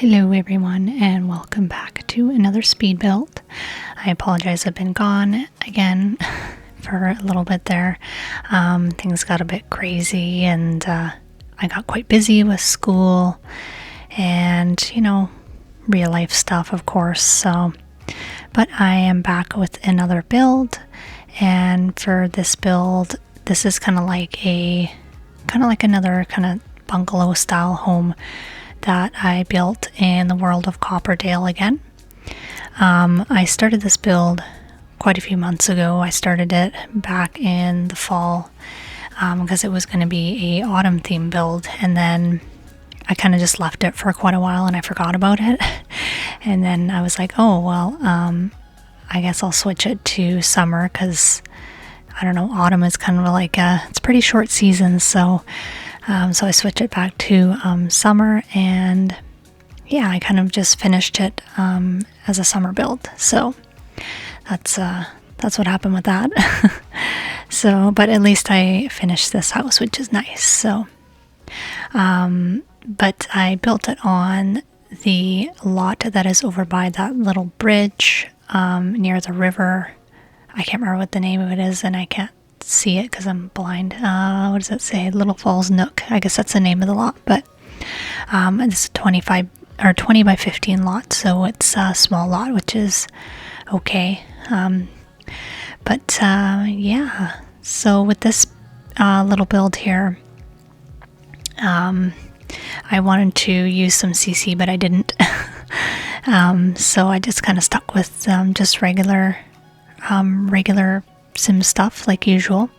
Hello everyone and welcome back to another speed build. I apologize, I've been gone again for a little bit there. Things got a bit crazy and I got quite busy with school and real life stuff, of course. But I am back with another build, and for this build, this is kind of like another kind of bungalow style home that I built in the world of Copperdale again. I started this build quite a few months ago. I started it back in the fall because it was going to be a autumn theme build, and then I kind of just left it for quite a while and I forgot about it. And then I was like, oh well, I guess I'll switch it to summer because I don't know, autumn is kind of like it's a pretty short season, so I switched it back to summer, and yeah, I kind of just finished it as a summer build. So that's what happened with that. But at least I finished this house, which is nice. So, but I built it on the lot that is over by that little bridge near the river. I can't remember what the name of it is, and I can't see it because I'm blind. What does it say? Little Falls Nook. I guess that's the name of the lot, but it's a 20 by 15 lot, so it's a small lot, which is okay. Yeah, so with this little build here, I wanted to use some CC, but I didn't. So I just kind of stuck with just regular Sim stuff like usual.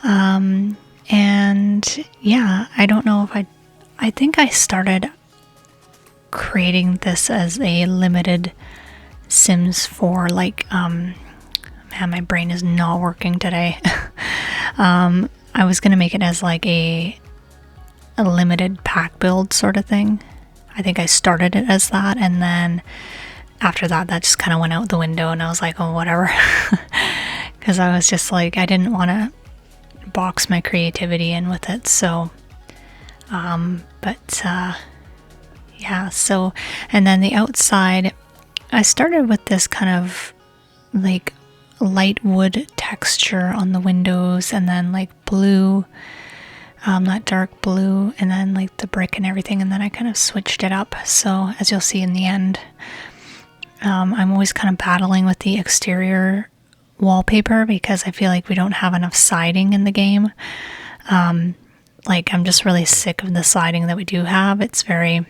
And yeah, I don't know if I think I started creating this as a limited Sims 4, like, man, my brain is not working today. I was gonna make it as like a limited pack build sort of thing. I think I started it as that, and then after that just kind of went out the window, and I was like, oh, whatever. Because I was just like, I didn't want to box my creativity in with it. So, yeah, so, and then the outside, I started with this kind of like light wood texture on the windows, and then like blue, that dark blue, and then like the brick and everything, and then I kind of switched it up. So as you'll see in the end, I'm always kind of battling with the exterior wallpaper because I feel like we don't have enough siding in the game. Like, I'm just really sick of the siding that we do have. It's kind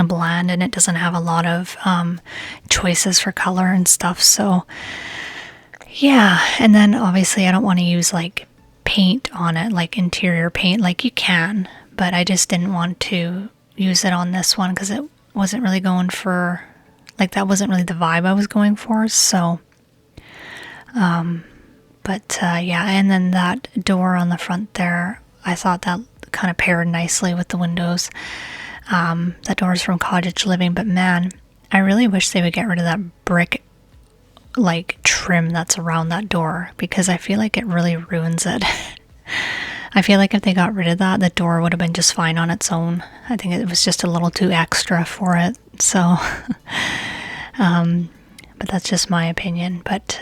of bland, and it doesn't have a lot of choices for color and stuff. So yeah, and then obviously I don't want to use like paint on it, like interior paint, like you can, but I just didn't want to use it on this one because it wasn't really going for, like, that wasn't really the vibe I was going for. So yeah, and then that door on the front there, I thought that kind of paired nicely with the windows. That door is from Cottage Living, but man, I really wish they would get rid of that brick like trim that's around that door, because I feel like it really ruins it. I feel like if they got rid of that, the door would have been just fine on its own. I think it was just a little too extra for it. So, but that's just my opinion. But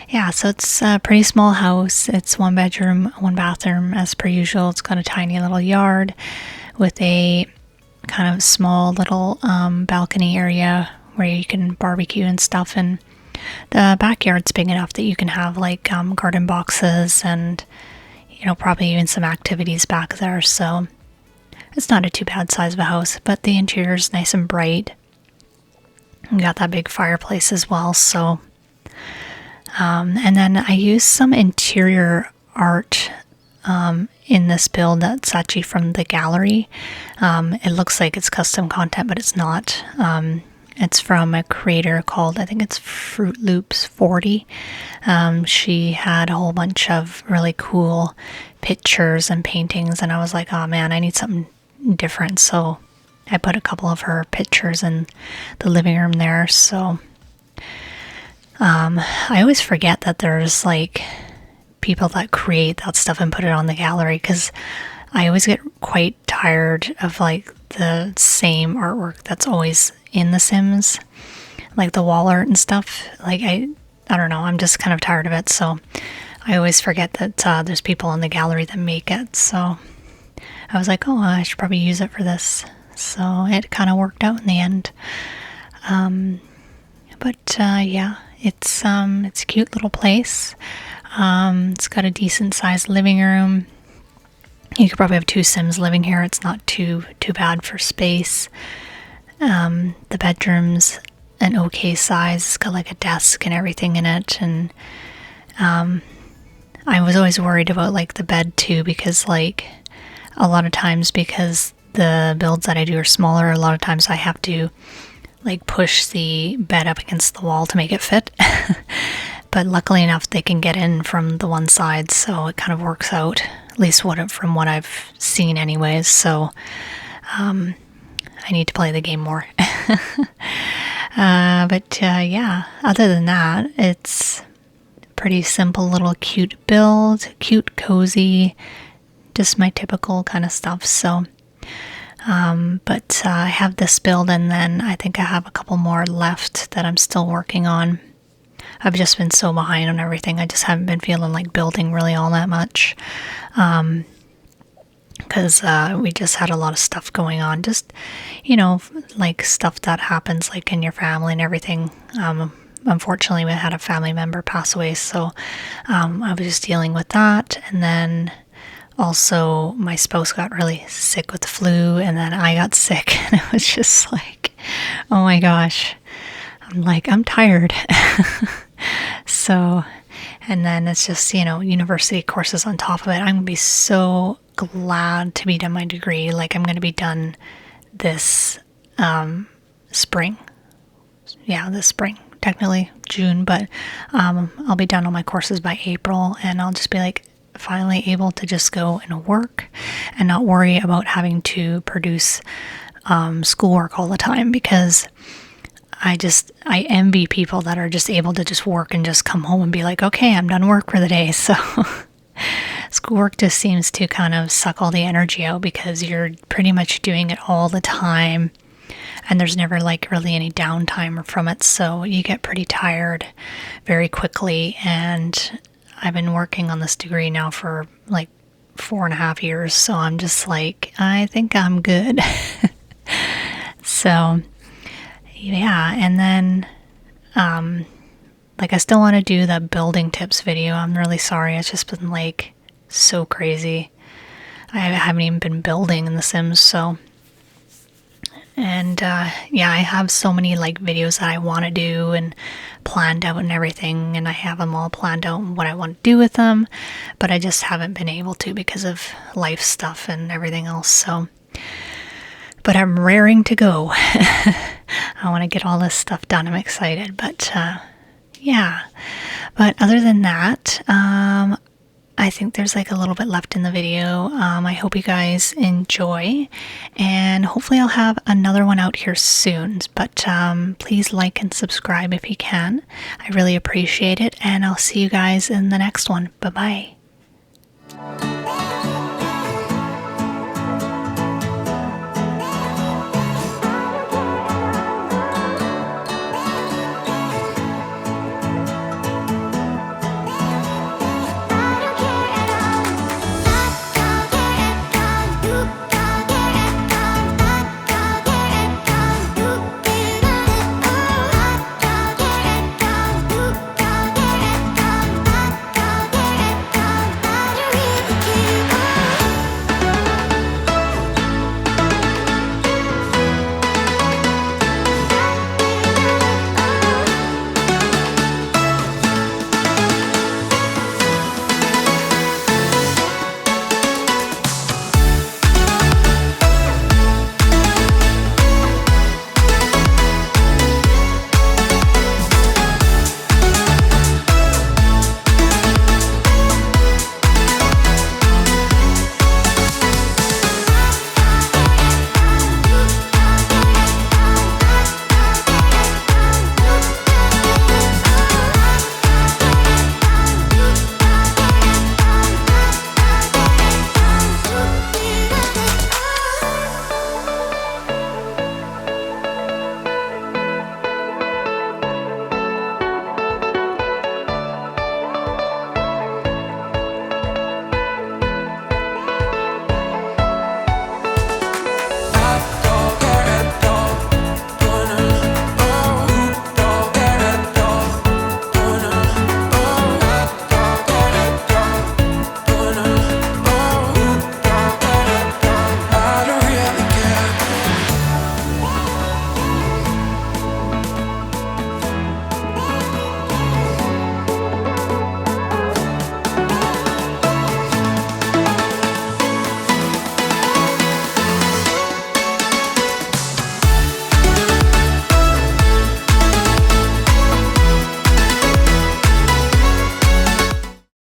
yeah, so it's a pretty small house. It's 1 bedroom, 1 bathroom as per usual. It's got a tiny little yard with a kind of small little balcony area where you can barbecue and stuff, and the backyard's big enough that you can have like garden boxes and probably even some activities back there. So it's not a too bad size of a house, but the interior is nice and bright. We got that big fireplace as well. So and then I used some interior art in this build that's actually from the gallery. It looks like it's custom content, but it's not. It's from a creator called, I think it's Fruit Loops 40. She had a whole bunch of really cool pictures and paintings, and I was like, oh man, I need something different. So I put a couple of her pictures in the living room there. So I always forget that there's like people that create that stuff and put it on the gallery, because I always get quite tired of like the same artwork that's always in The Sims, like the wall art and stuff. Like I don't know, I'm just kind of tired of it, so I always forget that there's people in the gallery that make it. So I was like, oh, I should probably use it for this. So it kind of worked out in the end. But yeah, it's a cute little place. It's got a decent sized living room. You could probably have 2 Sims living here. It's not too bad for space. The bedroom's an okay size. It's got like a desk and everything in it. And I was always worried about like the bed too, because like a lot of times, because the builds that I do are smaller, a lot of times I have to like push the bed up against the wall to make it fit. But luckily enough, they can get in from the one side, so it kind of works out, at least from what I've seen anyways. So I need to play the game more. But yeah, other than that, it's a pretty simple little cute build, cute, cozy, just my typical kind of stuff. So but I have this build, and then I think I have a couple more left that I'm still working on. I've just been so behind on everything. I just haven't been feeling like building really all that much. Because we just had a lot of stuff going on. Just, you know, like stuff that happens like in your family and everything. Unfortunately, we had a family member pass away, so I was just dealing with that. And then also my spouse got really sick with the flu, and then I got sick. And it was just like, oh my gosh. I'm tired. So, and then it's just, you know, university courses on top of it. I'm going to be so glad to be done my degree. Like I'm going to be done this spring. Yeah, this spring. Technically June, but I'll be done all my courses by April, and I'll just be like finally able to just go and work and not worry about having to produce schoolwork all the time, because I envy people that are just able to just work and just come home and be like, okay, I'm done work for the day. So schoolwork just seems to kind of suck all the energy out, because you're pretty much doing it all the time, and there's never like really any downtime from it. So you get pretty tired very quickly. And I've been working on this degree now for like 4.5 years. So I'm just like, I think I'm good. So yeah, and then like I still want to do the building tips video. I'm really sorry, it's just been like so crazy. I haven't even been building in The Sims. So, and yeah, I have so many like videos that I want to do and planned out and everything, and I have them all planned out and what I want to do with them, but I just haven't been able to because of life stuff and everything else. So, but I'm raring to go. I want to get all this stuff done. I'm excited, but yeah. But other than that, I think there's like a little bit left in the video. I hope you guys enjoy, and hopefully I'll have another one out here soon. But please like and subscribe if you can. I really appreciate it, and I'll see you guys in the next one. Bye-bye.